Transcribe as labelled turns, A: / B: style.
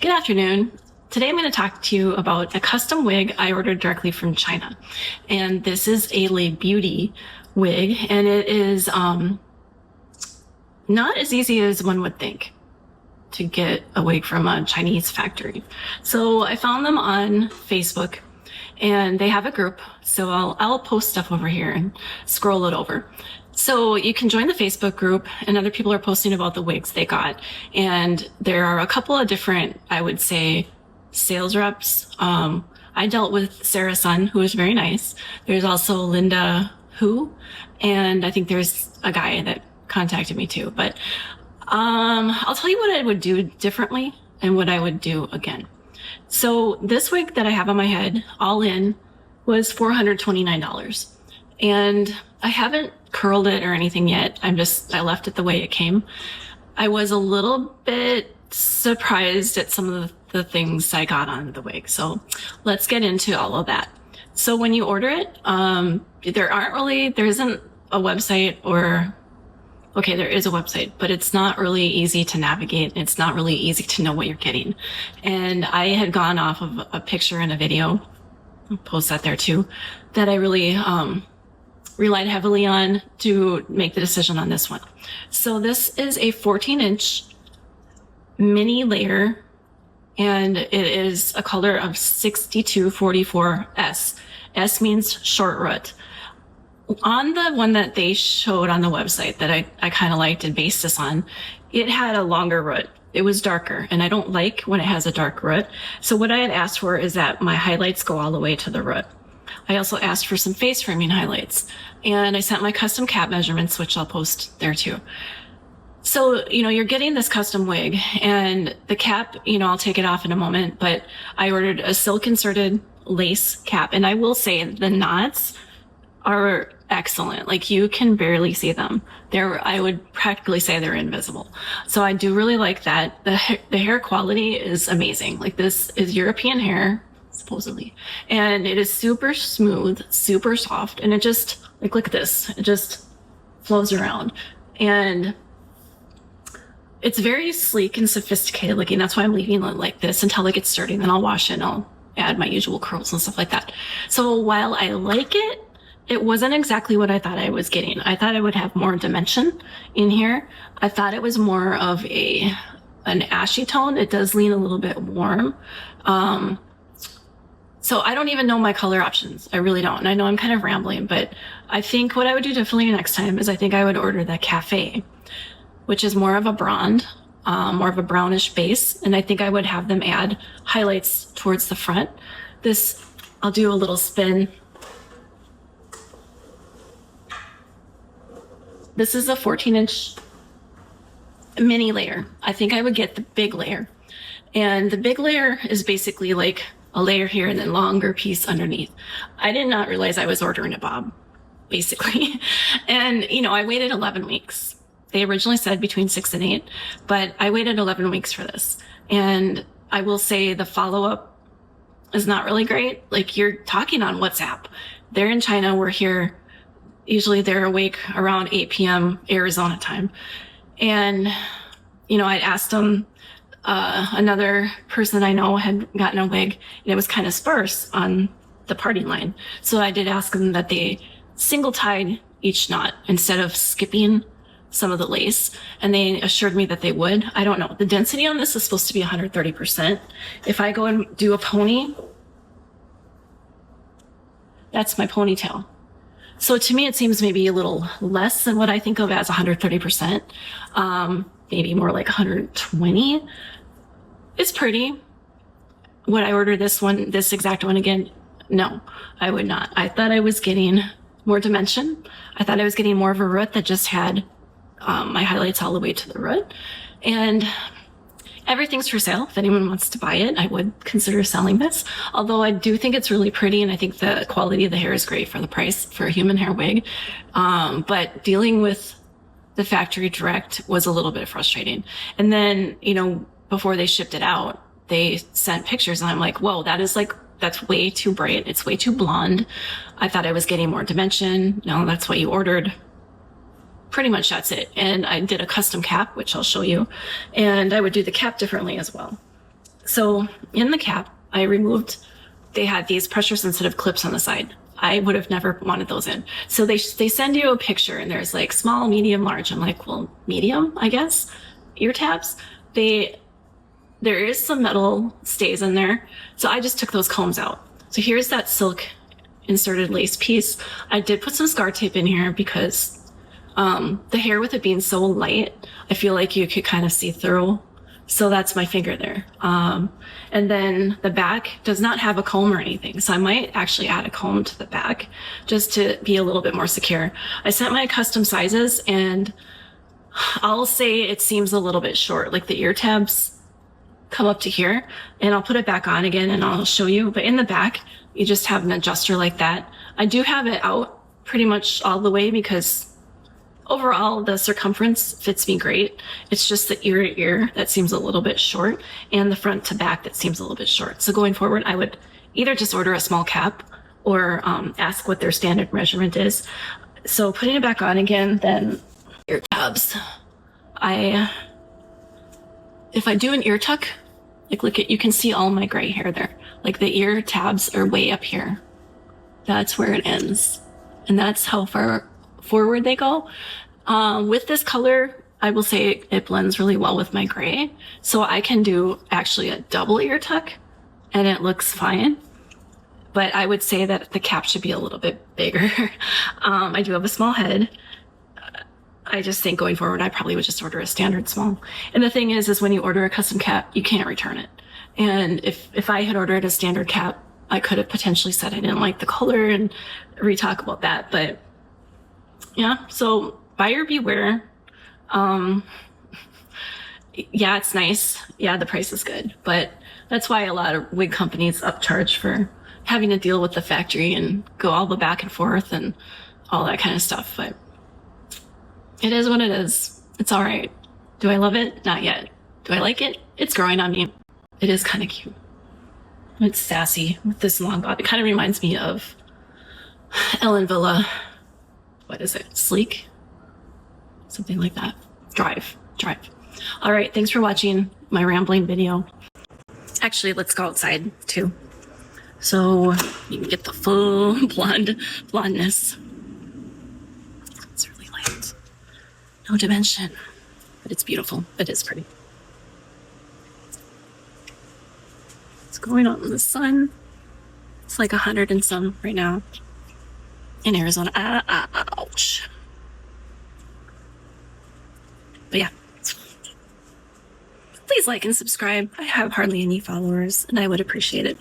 A: Good afternoon. Today I'm going to talk to you about a custom wig I ordered directly from China. And this is a LeBeauty wig, and it is not as easy as one would think to get a wig from a Chinese factory. So I found them on Facebook, and they have a group. So I'll post stuff over here and scroll it over. So you can join the Facebook group, and other people are posting about the wigs they got. And there are a couple of different, I would say, sales reps. I dealt with Sarah Sun, who was very nice. There's also Linda Hu, and I think there's a guy that contacted me too. But I'll tell you what I would do differently and what I would do again. So this wig that I have on my head, all in, was $429. And I haven't curled it or anything yet. I left it the way it came. I was a little bit surprised at some of the things I got on the wig. So let's get into all of that. So when you order it, there isn't a website, or, okay, there is a website, but it's not really easy to navigate. It's not really easy to know what you're getting. And I had gone off of a picture and a video, I'll post that there too, that I really, relied heavily on to make the decision on this one. So this is a 14-inch mini layer, and it is a color of 6244S. S means short root. On the one that they showed on the website that I kind of liked and based this on, it had a longer root. It was darker, and I don't like when it has a dark root. So what I had asked for is that my highlights go all the way to the root. I also asked for some face framing highlights, and I sent my custom cap measurements, which I'll post there too. So, you're getting this custom wig, and the cap, I'll take it off in a moment, but I ordered a silk inserted lace cap, and I will say the knots are excellent. Like, you can barely see them. I would practically say they're invisible. So I do really like that. The hair quality is amazing. Like, this is European hair, supposedly, and it is super smooth, super soft, and it just, like, look at this, it just flows around, and it's very sleek and sophisticated looking. That's why I'm leaving it like this until it gets sturdy. Then I'll wash it and I'll add my usual curls and stuff like that. So while I like it, it wasn't exactly what I thought I was getting. I thought I would have more dimension in here. I thought it was more of an ashy tone. It does lean a little bit warm. So I don't even know my color options. I really don't. And I know I'm kind of rambling, but I think what I would do differently next time is I think I would order the Cafe, which is more of a blonde, more of a brownish base. And I think I would have them add highlights towards the front. I'll do a little spin. This is a 14-inch mini layer. I think I would get the big layer. And the big layer is basically like a layer here and then longer piece underneath. I did not realize I was ordering a bob, basically. And, I waited 11 weeks. They originally said between 6 and 8, but I waited 11 weeks for this. And I will say the follow-up is not really great. Like, you're talking on WhatsApp. They're in China, we're here. Usually they're awake around 8 p.m. Arizona time. And, I'd asked them, another person I know had gotten a wig, and it was kind of sparse on the parting line. So I did ask them that they single tied each knot instead of skipping some of the lace, and they assured me that they would. I don't know. The density on this is supposed to be 130%. If I go and do a pony, that's my ponytail. So to me, it seems maybe a little less than what I think of as 130%. Maybe more like 120. It's pretty. Would I order this exact one again? No, I would not. I thought I was getting more dimension. I thought I was getting more of a root that just had my highlights all the way to the root. And everything's for sale. If anyone wants to buy it, I would consider selling this. Although I do think it's really pretty, and I think the quality of the hair is great for the price for a human hair wig. But dealing with the factory direct was a little bit frustrating. And then, before they shipped it out, they sent pictures, and I'm like, whoa, that's way too bright. It's way too blonde. I thought I was getting more dimension. No, that's what you ordered. Pretty much that's it. And I did a custom cap, which I'll show you. And I would do the cap differently as well. So in the cap, I removed, they had these pressure sensitive clips on the side. I would have never wanted those in. So they send you a picture and there's like small, medium, large. I'm like, well, medium, I guess. Ear tabs. There is some metal stays in there. So I just took those combs out. So here's that silk inserted lace piece. I did put some scar tape in here because the hair with it being so light, I feel like you could kind of see through. So that's my finger there. And then the back does not have a comb or anything. So I might actually add a comb to the back just to be a little bit more secure. I sent my custom sizes and I'll say it seems a little bit short, like the ear tabs come up to here, and I'll put it back on again and I'll show you. But in the back, you just have an adjuster like that. I do have it out pretty much all the way because overall the circumference fits me great. It's just the ear to ear that seems a little bit short and the front to back that seems a little bit short. So going forward, I would either just order a small cap or ask what their standard measurement is. So putting it back on again, then ear tabs. If I do an ear tuck, like look at, you can see all my gray hair there. Like the ear tabs are way up here. That's where it ends. And that's how far forward they go. With this color, I will say it blends really well with my gray. So I can do actually a double ear tuck and it looks fine. But I would say that the cap should be a little bit bigger. I do have a small head. I just think going forward, I probably would just order a standard small. And the thing is when you order a custom cap, you can't return it. And if I had ordered a standard cap, I could have potentially said I didn't like the color and re-talk about that. But yeah, so buyer beware. Yeah, it's nice. Yeah, the price is good. But that's why a lot of wig companies upcharge for having to deal with the factory and go all the back and forth and all that kind of stuff. But it is what it is. It's all right. Do I love it? Not yet. Do I like it? It's growing on me. It is kind of cute. It's sassy with this long bob. It kind of reminds me of Ellen Villa. What is it? Sleek? Something like that. Drive. All right. Thanks for watching my rambling video. Actually, let's go outside too. So you can get the full blondness. It's really light. No dimension, but it's beautiful. It is pretty. It's going out in the sun. It's like 100 and some right now in Arizona. Ouch. But yeah, please like and subscribe. I have hardly any followers and I would appreciate it.